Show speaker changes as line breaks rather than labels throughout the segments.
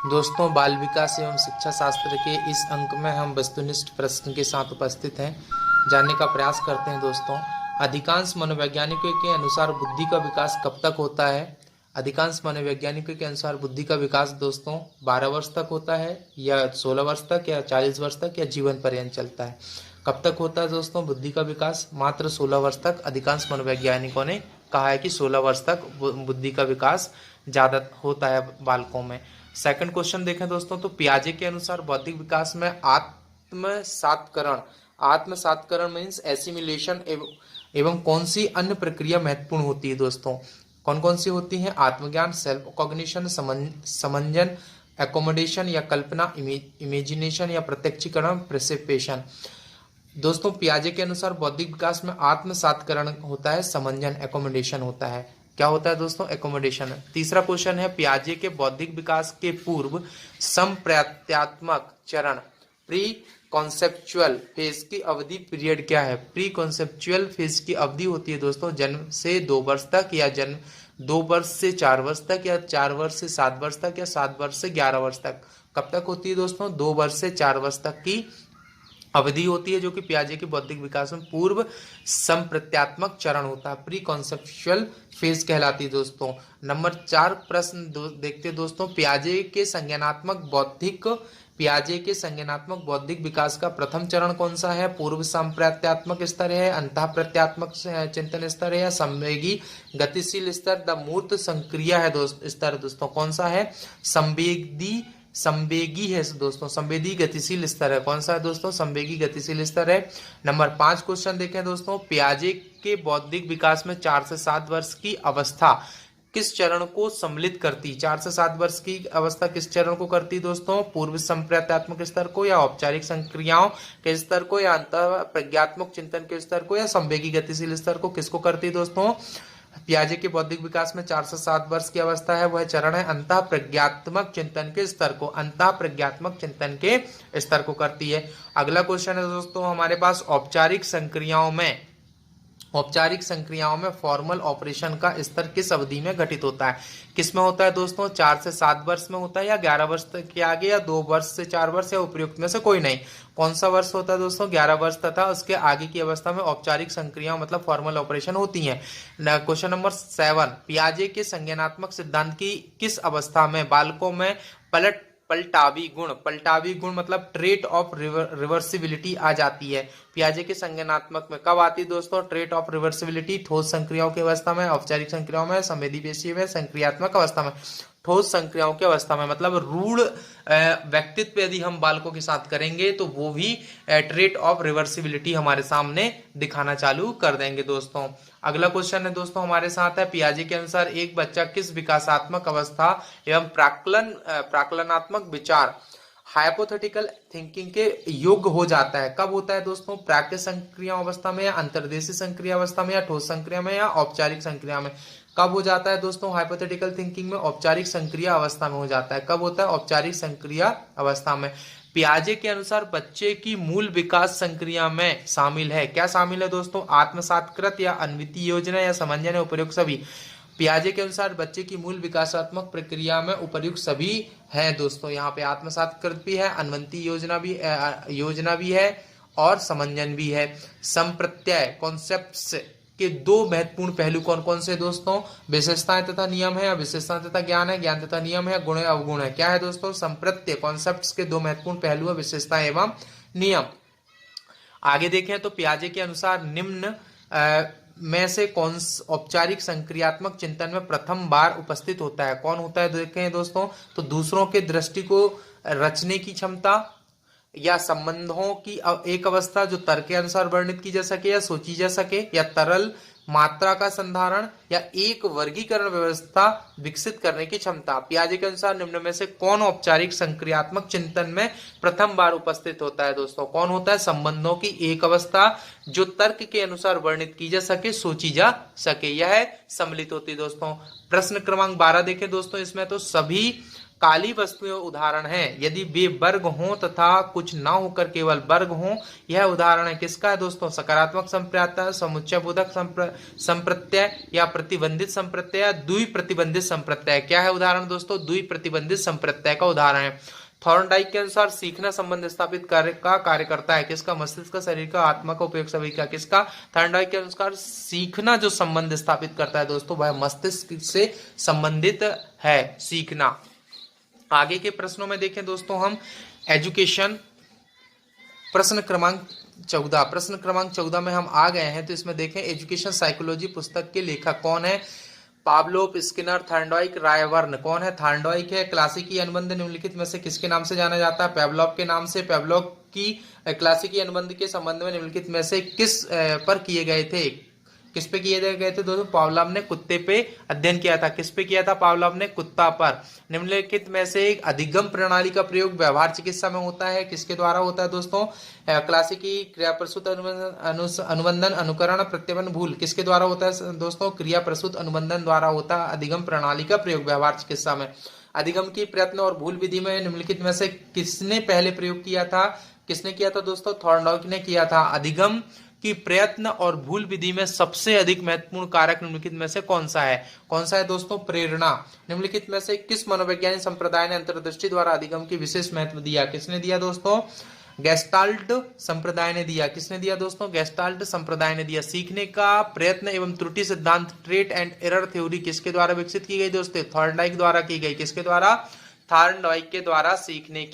दोस्तों, बाल विकास एवं शिक्षा शास्त्र के इस अंक में हम वस्तुनिष्ठ प्रश्न के साथ उपस्थित हैं। जानने का प्रयास करते हैं। दोस्तों, अधिकांश मनोवैज्ञानिकों के अनुसार बुद्धि का विकास कब तक होता है? अधिकांश मनोवैज्ञानिकों के अनुसार बुद्धि का विकास दोस्तों 12 वर्ष तक होता है, या 16 वर्ष तक, या 40 वर्ष तक, या जीवन पर्यंत चलता है। कब तक होता है दोस्तों बुद्धि का विकास? मात्र 16 वर्ष तक। अधिकांश मनोवैज्ञानिकों ने कहा है कि 16 वर्ष तक बुद्धि का विकास ज़्यादा होता है बालकों में। सेकंड क्वेश्चन देखें दोस्तों, तो पियाजे के अनुसार बौद्धिक विकास में आत्मसातकरण मीन्स एसिमिलेशन एवं कौन सी अन्य प्रक्रिया महत्वपूर्ण होती है दोस्तों? कौन कौन सी होती हैं? आत्मज्ञान, सेल्फ कॉग्निशन, समंजन, एकोमोडेशन या कल्पना, इमेजिनेशन या प्रत्यक्षीकरण, प्रेसिपेशन। दोस्तों, पियाजे के अनुसार बौद्धिक विकास में आत्मसातकरण होता है, समंजन, एकोमोडेशन होता है। क्या होता है दोस्तों? एकोमोडेशन। तीसरा क्वेश्चन है, पियाजे के बौद्धिक विकास के पूर्व संप्रत्यात्मक चरण प्री कॉन्सेप्चुअल फेज की अवधि पीरियड क्या है? प्री कॉन्सेप्चुअल फेज की अवधि होती है दोस्तों जन्म से 2 वर्ष तक, या जन्म 2 वर्ष से 4 वर्ष तक, या 4 वर्ष से 7 वर्ष तक, या 7 वर्ष से 11 वर्ष तक। कब तक होती है दोस्तों? 2 वर्ष से 4 वर्ष तक की अवधि होती है, जो कि पियाजे के बौद्धिक विकास में पूर्व संप्रत्यात्मक चरण होता है, प्री कॉन्सेप्चुअल फेज कहलाती है दोस्तों। नंबर 4 प्रश्न देखते हैं दोस्तों, पियाजे के संज्ञानात्मक बौद्धिक विकास का प्रथम चरण कौन सा है? पूर्व संप्रत्यात्मक स्तर है, अंतः प्रत्यात्मक चिंतन स्तर है, या संवेगी गतिशील स्तर, द मूर्त संक्रिया है स्तर दोस्तों? कौन सा है? संवेगी है दोस्तों, संवेदी गतिशील स्तर है। कौन सा है दोस्तों? संवेगी गतिशील स्तर है। नंबर 5 क्वेश्चन देखें दोस्तों, पियाजे के बौद्धिक विकास में 4 से 7 वर्ष की अवस्था किस चरण को सम्मिलित करती? 4 से 7 वर्ष की अवस्था किस चरण को करती दोस्तों? पूर्व संप्रत्यात्मक स्तर को, या औपचारिक संक्रियाओं के स्तर को, या अंतः प्रज्ञात्मक चिंतन के स्तर को, या संवेगी गतिशील स्तर को? किसको करती दोस्तों? पियाजे के बौद्धिक विकास में 4 से 7 वर्ष की अवस्था है, वह चरण है अंतः प्रज्ञात्मक चिंतन के स्तर को, अंतः प्रज्ञात्मक चिंतन के स्तर को करती है। अगला क्वेश्चन है दोस्तों हमारे पास, औपचारिक संक्रियाओं में फॉर्मल ऑपरेशन का स्तर किस अवधि में घटित होता है? किसमें होता है दोस्तों? 4 से 7 वर्ष में होता है, या 11 वर्ष तक के आगे, या 2 वर्ष से 4 वर्ष, या उपयुक्त में से कोई नहीं? कौन सा वर्ष होता है दोस्तों? 11 वर्ष तथा उसके आगे की अवस्था में औपचारिक संक्रियाओं मतलब फॉर्मल ऑपरेशन होती है। क्वेश्चन नंबर 7, पियाजे के संज्ञानात्मक सिद्धांत की किस अवस्था में बालकों में पलटावी गुण मतलब ट्रेट ऑफ रिवर्सिबिलिटी आ जाती है? पियाजे के संज्ञानात्मक में कब आती है दोस्तों ट्रेट ऑफ रिवर्सिबिलिटी? ठोस संक्रियाओं की अवस्था में, औपचारिक संक्रियाओं में, संवेदी पेशी में, संक्रियात्मक अवस्था में। ठोस संक्रियाओं की अवस्था में मतलब रूढ़ व्यक्तित्व यदि हम बालकों के साथ करेंगे तो वो भी ट्रेट ऑफ रिवर्सिबिलिटी हमारे सामने दिखाना चालू कर देंगे दोस्तों। अगला क्वेश्चन है दोस्तों हमारे साथ है, पियाजे के अनुसार एक बच्चा किस विकासात्मक अवस्था एवं प्राक्कलनात्मक विचार हाइपोथेटिकल थिंकिंग के योग्य हो जाता है? कब होता है दोस्तों? प्राक् संक्रिया अवस्था में, या अंतर्देशीय संक्रिया अवस्था में, या ठोस संक्रिया में, या औपचारिक संक्रिया में? कब हो जाता है दोस्तों हाइपोथेटिकल थिंकिंग में? औपचारिक संक्रिया अवस्था में हो जाता है। कब होता है? औपचारिक संक्रिया अवस्था में। पियाजे के अनुसार बच्चे की मूल विकास संक्रिया में शामिल है, क्या शामिल है दोस्तों? आत्मसातकृत, या अन्विति योजना, या समंजन, या उपर्युक्त सभी? पियाजे के अनुसार बच्चे की मूल विकासात्मक प्रक्रिया में उपर्युक्त सभी है दोस्तों। यहाँ पे आत्मसातकृत भी है, अन्वंती योजना भी है, और समंजन भी है। संप्रत्यय कॉन्सेप्ट्स के 2 महत्वपूर्ण पहलू कौन कौन से दोस्तों? विशेषताएं तथा नियम है, या विशेषताएं तथा ज्ञान है, ज्ञान तथा नियम है, गुण है, अवगुण है? क्या है दोस्तों? संप्रत्यय कॉन्सेप्ट्स के 2 महत्वपूर्ण पहलू है, विशेषताएं एवं नियम। आगे देखें तो पियाजे के अनुसार निम्न में से कौन औपचारिक संक्रियात्मक चिंतन में प्रथम बार उपस्थित होता है? कौन होता है देखें दोस्तों, तो दूसरों के दृष्टि को रचने की क्षमता, या संबंधों की एक अवस्था जो तर्क के अनुसार वर्णित की जा सके या सोची जा सके, या तरल मात्रा का संधारण, या एक वर्गीकरण व्यवस्था विकसित करने की क्षमता। पियाजे के अनुसार निम्न में से कौन औपचारिक संक्रियात्मक चिंतन में प्रथम बार उपस्थित होता है दोस्तों? कौन होता है? संबंधों की एक अवस्था जो तर्क के अनुसार वर्णित की जा सके, सोची जा सके, यह सम्मिलित होती है दोस्तों। प्रश्न क्रमांक 12 देखें दोस्तों, इसमें तो सभी काली वस्तुएं उदाहरण हैं यदि वे वर्ग हों तथा कुछ ना होकर केवल वर्ग हों। यह उदाहरण है किसका है दोस्तों? सकारात्मक संप्रत्यय, समुच्चय बोधक संप्रत्यय या प्रतिबंधित संप्रत्यय या द्विप्रतिबंधित संप्रत्यय। क्या है उदाहरण दोस्तों? द्विप्रतिबंधित संप्रत्यय का उदाहरण है। थॉर्नडाइक के अनुसार सीखना संबंध स्थापित कार्य करता है किसका? मस्तिष्क का, शरीर का, आत्मा का, उपयोग सभी का। किसका? थॉर्नडाइक के अनुसार सीखना जो संबंध स्थापित करता है दोस्तों वह मस्तिष्क से संबंधित है सीखना। आगे के प्रश्नों में देखें दोस्तों हम एजुकेशन प्रश्न क्रमांक 14। प्रश्न क्रमांक 14 में हम आ गए हैं। तो इसमें देखें एजुकेशन साइकोलॉजी पुस्तक के लेखक कौन है? Pavlov, Skinner, Thorndike, Ryburn. कौन है? थॉर्नडाइक है। क्लासिकी अनुबंध निम्नलिखित में से किसके नाम से जाना जाता है? पावलोव के नाम से। पावलोव की क्लासिकी अनुबंध के संबंध में निम्नलिखित में से किस पर किए गए थे? किस पे किए गए थे दोस्तों? पावलोव ने कुत्ते पे अध्ययन किया था। किस पे किया था? पावलोव ने कुत्ता पर। निम्नलिखित में से एक अधिगम प्रणाली का प्रयोग व्यवहार चिकित्सा में होता है किसके द्वारा होता है दोस्तों? क्लासिकी क्रिया प्रसूत अनुबंधन, अनुकरण, प्रत्ययन, भूल किसके द्वारा होता है दोस्तों? क्रिया प्रसूत अनुबंधन द्वारा होता है अधिगम प्रणाली का प्रयोग व्यवहार चिकित्सा में। अधिगम की प्रयत्न और भूल विधि में निम्नलिखित में से किसने पहले प्रयोग किया था? किसने किया था दोस्तों? थॉर्नडाइक ने किया था। अधिगम कि प्रयत्न और भूल विधि में सबसे अधिक महत्वपूर्ण कारक निम्नलिखित में से कौन सा है? कौन सा है दोस्तों? प्रेरणा। निम्नलिखित में से किस मनोवैज्ञानिक संप्रदाय ने अंतर्दृष्टि द्वारा अधिगम की विशेष महत्व दिया? किसने दिया दोस्तों? गेस्टाल्ट संप्रदाय ने दिया। किसने दिया दोस्तों? गेस्टाल्ट संप्रदाय ने दिया। सीखने का प्रयत्न एवं त्रुटि सिद्धांत ट्रेट एंड एरर थ्योरी किसके द्वारा विकसित की गई दोस्तों? थॉर्नडाइक द्वारा की गई। किसके द्वारा? थॉर्नडाइक के द्वारा सीखने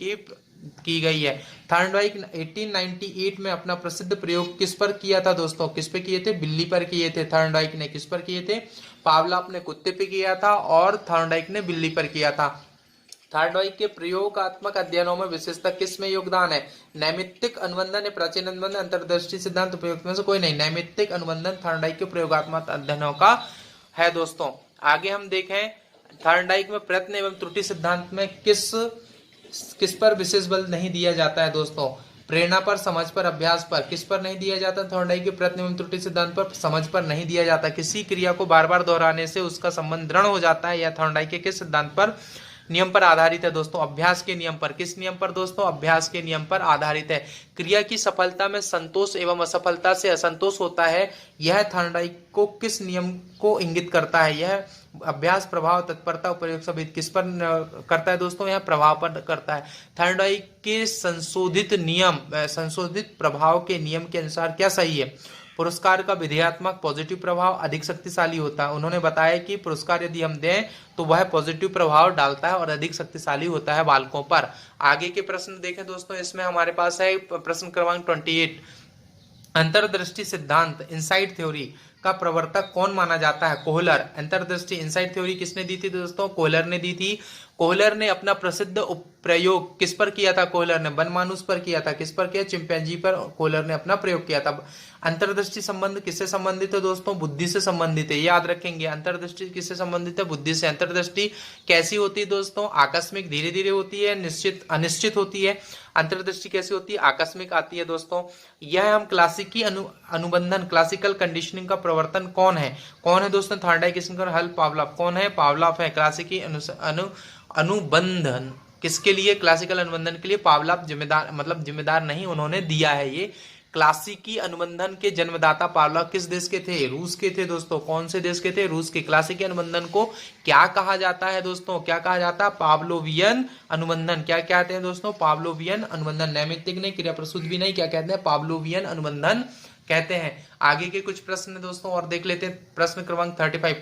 की गई है। थॉर्नडाइक 1898 में अपना प्रसिद्ध प्रयोग किस पर किया था दोस्तों? किस पे किए थे? बिल्ली पर किए थे। थॉर्नडाइक ने किस पर किए थे? पावलोव ने कुत्ते पे किया था और थॉर्नडाइक ने बिल्ली पर किया था। थॉर्नडाइक के प्रयोगात्मक अध्ययनों में विशेषता किस में योगदान है? नैमित्तिक अनुबंधन, प्राचीन अनुबंधन, अंतर्दृष्टि सिद्धांत, उपयुक्त में से कोई नहीं। नैमित्तिक अनुबंधन थॉर्नडाइक के प्रयोगात्मक अध्ययनों का है दोस्तों। आगे हम देखें थॉर्नडाइक में प्रयत्न एवं त्रुटि सिद्धांत में किस पर विशेष बल नहीं दिया जाता है दोस्तों? प्रेरणा पर, समझ पर, अभ्यास पर। किस पर नहीं दिया जाता? थॉर्नडाइक के प्रयत्न एवं त्रुटि सिद्धांत पर, समझ पर नहीं दिया जाता। किसी क्रिया को बार बार दोहराने से उसका संबंध दृढ़ हो जाता है। यह थॉर्नडाइक के किस सिद्धांत पर, नियम पर आधारित है दोस्तों? अभ्यास के नियम पर। किस नियम पर दोस्तों? अभ्यास के नियम पर आधारित है। क्रिया की सफलता में संतोष एवं असफलता से असंतोष होता है। यह थॉर्नडाइक को किस नियम को इंगित करता है? यह अभ्यास, प्रभाव, तत्परता, उपयोग सभी किस पर करता है दोस्तों? यह प्रभाव पर करता है। थॉर्नडाइक के संशोधित प्रभाव के नियम के अनुसार क्या सही है? पुरस्कार का विधेयात्मक पॉजिटिव प्रभाव अधिक शक्तिशाली होता है। उन्होंने बताया कि पुरस्कार यदि हम दें तो वह पॉजिटिव प्रभाव डालता है और अधिक शक्तिशाली होता है बालकों पर। आगे के प्रश्न देखें दोस्तों। इसमें हमारे पास है प्रश्न क्रमांक 28। अंतर्दृष्टि सिद्धांत इनसाइट थ्योरी का प्रवर्तक कौन माना जाता है? कोहलर। अंतर्दृष्टि इनसाइट थ्योरी किसने दी थी दोस्तों? कोहलर ने दी थी। कोहलर ने अपना प्रसिद्ध प्रयोग किस पर किया था? कोहलर ने बनमानुस पर किया था। किस पर किया? चिंपैंजी पर कोहलर ने अपना प्रयोग किया था। अंतर्दृष्टि संबंध किससे संबंधित है दोस्तों? बुद्धि से संबंधित है। याद रखेंगे अंतर्दृष्टि किससे संबंधित है? बुद्धि से। अंतर्दृष्टि कैसी होती है दोस्तों? आकस्मिक, धीरे धीरे होती है, निश्चित, अनिश्चित होती है। अंतर्दृष्टि कैसी होती है? आकस्मिक आती है दोस्तों। यह हम क्लासिकी अनुबंधन, क्लासिकल कंडीशनिंग का प्रवर्तन कौन है? कौन है दोस्तों? थॉर्नडाइक, स्किनर, हल, पावलोव। कौन है? पावलोव है। क्लासिकी अनुबंधन किसके लिए? क्लासिकल अनुबंधन के लिए पावलोव जिम्मेदार नहीं, उन्होंने दिया है ये। क्लासिकी अनुबंधन के जन्मदाता पावलोव किस देश के थे? रूस के थे दोस्तों। कौन से देश के थे? रूस के। क्लासिकी अनुबंधन को क्या कहा जाता है दोस्तों? क्या कहा जाता है? पावलोवियन अनुबंधन। क्या कहते हैं दोस्तों? पावलोवियन अनुबंधन। नैमित्तिक नहीं, क्रिया प्रसूत भी नहीं, क्या कहते हैं? पावलोवियन अनुबंधन कहते हैं। आगे के कुछ प्रश्न दोस्तों और देख लेते हैं। प्रश्न क्रमांक 35।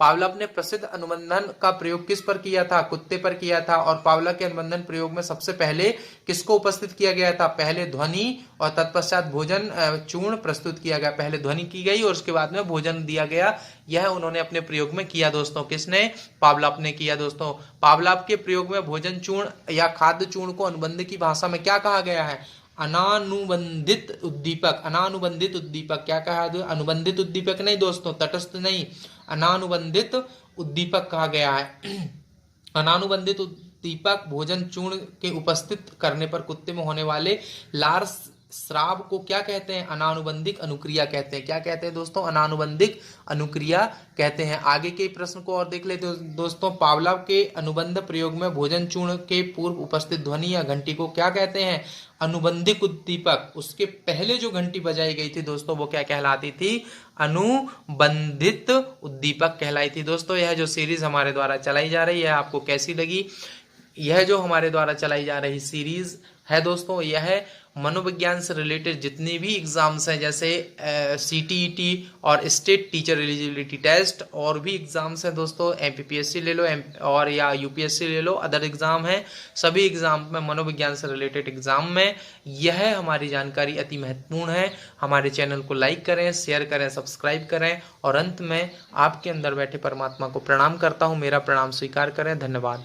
पावलोव ने प्रसिद्ध अनुबंधन का प्रयोग किस पर किया था? कुत्ते पर किया था। और पावलोव के अनुबंधन प्रयोग में सबसे पहले किसको उपस्थित किया गया था? पहले ध्वनि और तत्पश्चात भोजन चूर्ण प्रस्तुत किया गया। पहले ध्वनि की गई और उसके बाद में भोजन दिया गया। यह उन्होंने अपने प्रयोग में किया दोस्तों। किसने? पावलोव ने किया दोस्तों। पावलोव के प्रयोग में भोजन चूर्ण या खाद्य चूर्ण को अनुबंध की भाषा में क्या कहा गया है? अनानुबंधित उद्दीपक। अनानुबंधित उद्दीपक क्या कहा? अनुबंधित उद्दीपक नहीं दोस्तों, तटस्थ नहीं, अनानुबंधित उद्दीपक कहा गया है। अनानुबंधित उद्दीपक भोजन चूर्ण के उपस्थित करने पर कुत्ते में होने वाले लार स्राव को क्या कहते हैं? अनानुबंधिक अनुक्रिया कहते हैं। क्या कहते हैं दोस्तों? अनानुबंधिक अनुक्रिया कहते हैं। आगे के प्रश्न को और देख लेते हैं दोस्तों। पावलोव के अनुबंध प्रयोग में भोजन चूर्ण के पूर्व उपस्थित ध्वनि या घंटी को क्या कहते हैं? अनुबंधिक उद्दीपक। उसके पहले जो घंटी बजाई गई थी दोस्तों वो क्या कहलाती थी? अनुबंधित उद्दीपक कहलाई थी। दोस्तों यह जो सीरीज हमारे द्वारा चलाई जा रही है आपको कैसी लगी? यह जो हमारे द्वारा चलाई जा रही सीरीज है दोस्तों, यह मनोविज्ञान से रिलेटेड जितनी भी एग्जाम्स हैं, जैसे CTET और स्टेट टीचर एलिजिबिलिटी टेस्ट, और भी एग्जाम्स हैं दोस्तों, MPPSC ले लो और या UPSC ले लो, अदर एग्जाम हैं, सभी एग्जाम में मनोविज्ञान से रिलेटेड एग्जाम में यह हमारी जानकारी अति महत्वपूर्ण है। हमारे चैनल को लाइक करें, शेयर करें, सब्सक्राइब करें, और अंत में आपके अंदर बैठे परमात्मा को प्रणाम करता हूँ। मेरा प्रणाम स्वीकार करें। धन्यवाद।